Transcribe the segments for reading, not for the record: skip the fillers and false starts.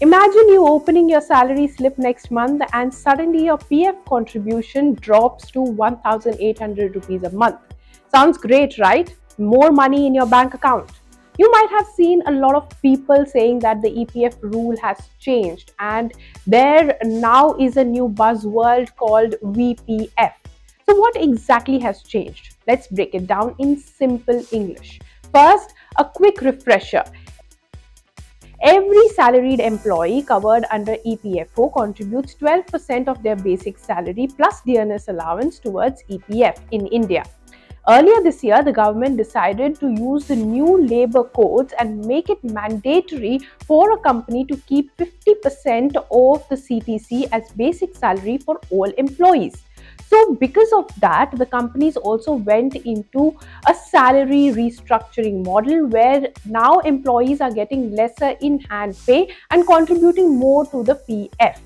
Imagine you opening your salary slip next month and suddenly your PF contribution drops to 1,800 rupees a month. Sounds great, right? More money in your bank account. You might have seen a lot of people saying that the EPF rule has changed and there now is a new buzzword called VPF. So, what exactly has changed? Let's break it down in simple English. First, a quick refresher. Every salaried employee covered under EPFO contributes 12% of their basic salary plus dearness allowance towards EPF in India. Earlier this year, the government decided to use the new labor codes and make it mandatory for a company to keep 50% of the CTC as basic salary for all employees. So, because of that, the companies also went into a salary restructuring model where now employees are getting lesser in hand pay and contributing more to the PF.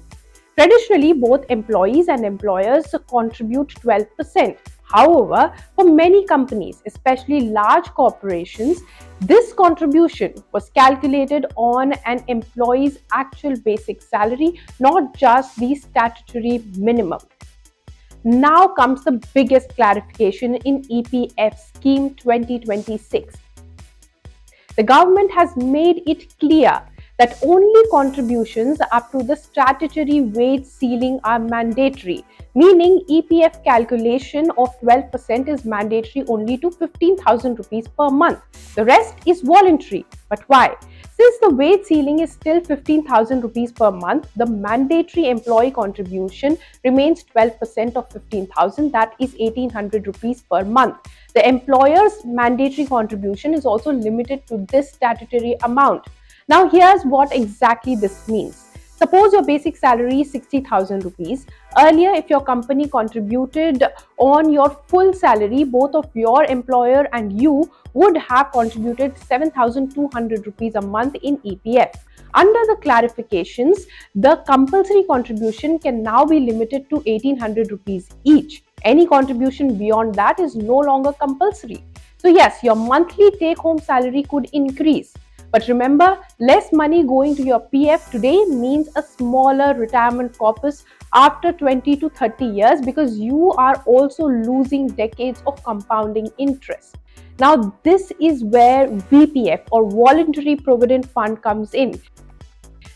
Traditionally, both employees and employers contribute 12%. However, for many companies, especially large corporations, this contribution was calculated on an employee's actual basic salary, not just the statutory minimum. Now comes the biggest clarification in EPF Scheme 2026. The government has made it clear that only contributions up to the statutory wage ceiling are mandatory, meaning EPF calculation of 12% is mandatory only to 15,000 rupees per month. The rest is voluntary. But why? Since the wage ceiling is still 15,000 rupees per month, the mandatory employee contribution remains 12% of 15,000, that is 1,800 rupees per month. The employer's mandatory contribution is also limited to this statutory amount. Now, here's what exactly this means. Suppose your basic salary is 60,000 rupees. Earlier, if your company contributed on your full salary, both of your employer and you would have contributed 7,200 rupees a month in EPF. Under the clarifications, the compulsory contribution can now be limited to 1,800 rupees each. Any contribution beyond that is no longer compulsory. So yes, your monthly take-home salary could increase. But remember, less money going to your PF today means a smaller retirement corpus after 20 to 30 years because you are also losing decades of compounding interest. Now, this is where VPF or Voluntary Provident Fund comes in.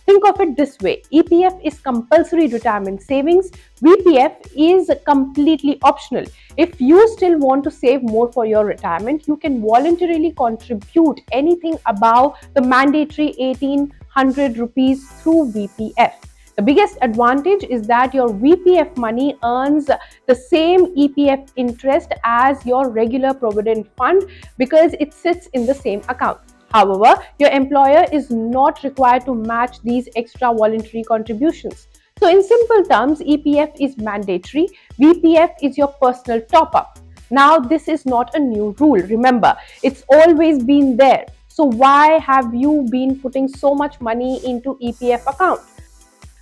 Think of it this way, EPF is compulsory retirement savings, VPF is completely optional. If you still want to save more for your retirement, you can voluntarily contribute anything above the mandatory 1,800 rupees through VPF. The biggest advantage is that your VPF money earns the same EPF interest as your regular provident fund because it sits in the same account. However, your employer is not required to match these extra voluntary contributions. So, in simple terms, EPF is mandatory, VPF is your personal top up. Now, this is not a new rule. Remember, it's always been there. So, why have you been putting so much money into EPF account?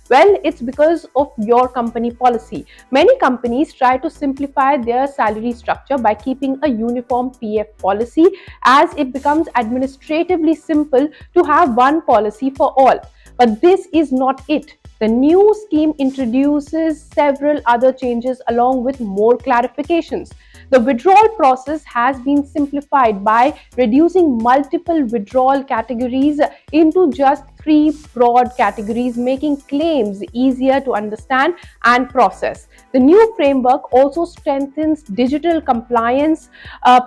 Well, it's because of your company policy. Many companies try to simplify their salary structure by keeping a uniform PF policy as it becomes administratively simple to have one policy for all. But this is not it. The new scheme introduces several other changes along with more clarifications. The withdrawal process has been simplified by reducing multiple withdrawal categories into just three broad categories, making claims easier to understand and process. The new framework also strengthens digital compliance,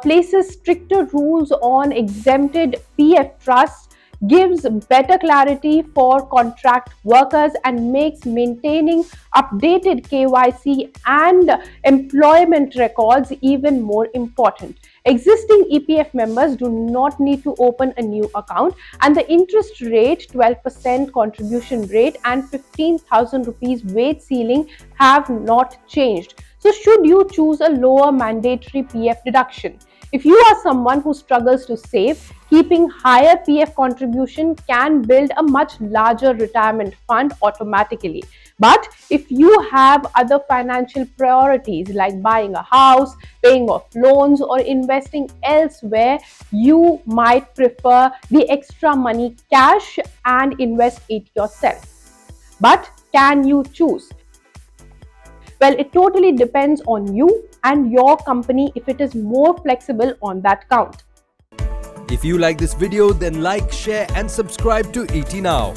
places stricter rules on exempted PF trusts, gives better clarity for contract workers, and makes maintaining updated KYC and employment records even more important. Existing EPF members do not need to open a new account, and the interest rate, 12% contribution rate, and 15,000 rupees wage ceiling have not changed. So, should you choose a lower mandatory PF deduction? If you are someone who struggles to save, keeping higher PF contribution can build a much larger retirement fund automatically. But if you have other financial priorities like buying a house, paying off loans, or investing elsewhere, you might prefer the extra money cash and invest it yourself. But can you choose? Well, it totally depends on you and your company if it is more flexible on that count. If you like this video, then like, share and subscribe to ET Now.